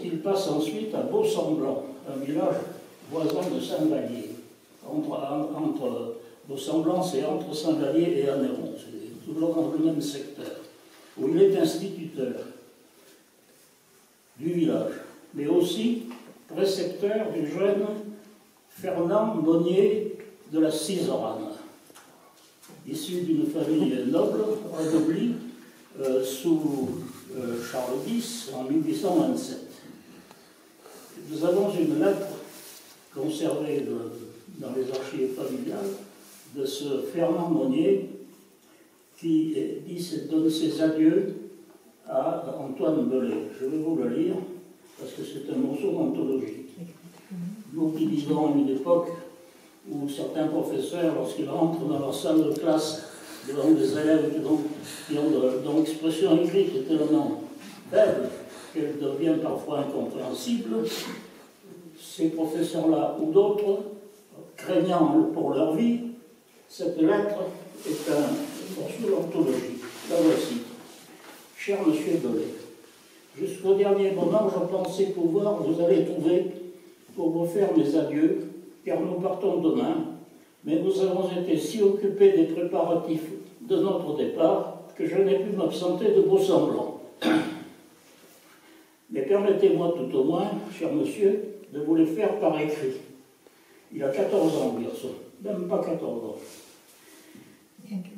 Il passe ensuite à Beau-Semblant, un village voisin de Saint-Vallier. Entre Beau-Semblant, c'est entre Saint-Vallier et Anneyron, c'est toujours dans le même secteur, où il est instituteur du village, mais aussi précepteur du jeune Fernand Monnier de la Ciserane, issu d'une famille noble, anoblie, sous Charles X en 1827. Nous avons une lettre conservée dans les archives familiales de ce Fernand Monnier qui donne ses adieux à Antoine Belay. Je vais vous le lire parce que c'est un morceau d'anthologie. Nous qui vivons à une époque où certains professeurs, lorsqu'ils rentrent dans leur salle de classe devant des élèves dont l'expression écrite est tellement faible qu'elle devient parfois incompréhensible, ces professeurs-là ou d'autres, craignant pour leur vie, cette lettre est un morceau d'anthologie. La voici. Cher Monsieur Belay, jusqu'au dernier moment, je pensais pouvoir vous aller trouver pour vous faire mes adieux, car nous partons demain, mais nous avons été si occupés des préparatifs de notre départ que je n'ai pu m'absenter de Beau-Semblant. Mais permettez-moi tout au moins, cher monsieur, de vous les faire par écrit. Il a 14 ans, le garçon, même pas 14 ans.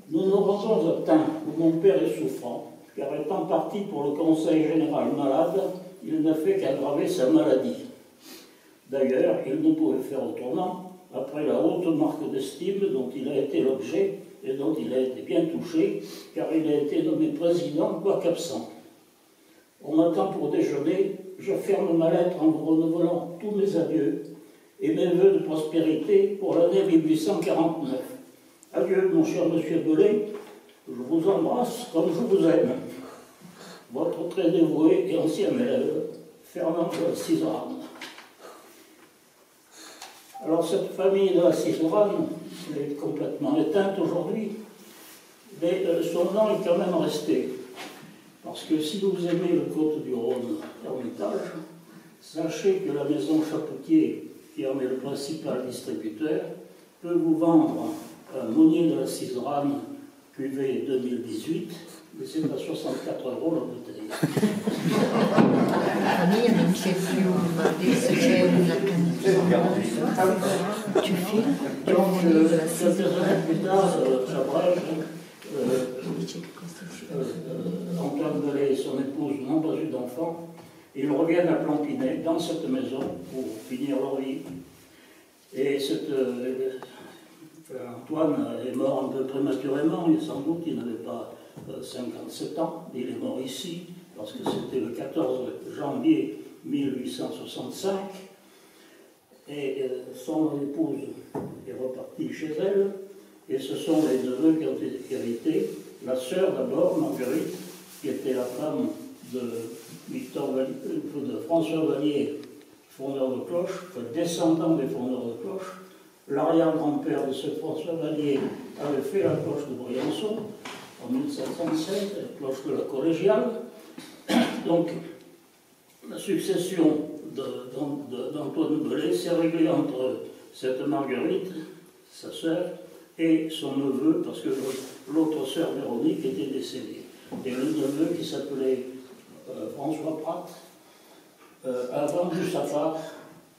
Nous nous rendons à Tain, où mon père est souffrant, car étant parti pour le conseil général malade, il n'a fait qu'aggraver sa maladie. D'ailleurs, il ne pouvait faire autrement, après la haute marque d'estime dont il a été l'objet et dont il a été bien touché, car il a été nommé président, quoique absent. On m'attend pour déjeuner, je ferme ma lettre en vous renouvelant tous mes adieux et mes vœux de prospérité pour l'année 1849. Adieu, mon cher monsieur Belay, je vous embrasse comme je vous aime. Votre très dévoué et ancien élève, Fernand de la Ciserane. Alors cette famille de la Ciserane, elle est complètement éteinte aujourd'hui, mais son nom est quand même resté. Parce que si vous aimez le Côte-du-Rhône Hermitage, sachez que la maison Chapoutier, qui en est le principal distributeur, peut vous vendre un Monnier de la Ciserane cuvée 2018, mais c'est à 64 € la bouteille. Tu filmes. Quelques années plus tard, j'abrège, Antoine Belay et son épouse n'ont pas eu d'enfants. Ils reviennent à Planpinet, dans cette maison, pour finir leur vie. Et Antoine est mort un peu prématurément, et sans doute il n'avait pas 57 ans. Il est mort ici, parce que c'était le 14 janvier 1865. Et son épouse est repartie chez elle, et ce sont les neveux qui ont hérité. La sœur d'abord, Marguerite, qui était la femme de François Vallier, fondeur de cloche, descendant des fondeurs de cloche. L'arrière-grand-père de ce François Vallier avait fait la cloche de Briançon en 1737, la cloche de la collégiale. Donc, la succession d'Antoine Belay s'est réglée entre cette Marguerite, sa sœur, et son neveu, parce que l'autre sœur Véronique était décédée. Et le neveu, qui s'appelait François Prat, a vendu sa part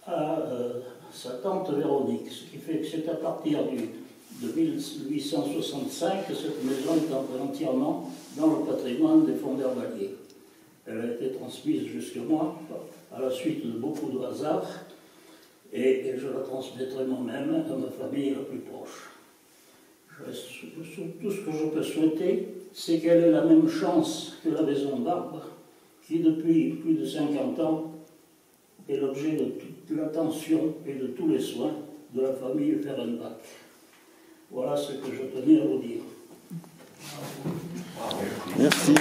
à sa tante Véronique, ce qui fait que c'est à partir de 1865 que cette maison est entrée entièrement dans le patrimoine des fondeurs Vallier. Elle a été transmise jusqu'à moi, à la suite de beaucoup de hasards, et je la transmettrai moi-même à ma famille la plus proche. Tout ce que je peux souhaiter, c'est qu'elle ait la même chance que la maison d'Arbre, qui depuis plus de 50 ans est l'objet de toute l'attention et de tous les soins de la famille Fehrenbach. Voilà ce que je tenais à vous dire. Merci.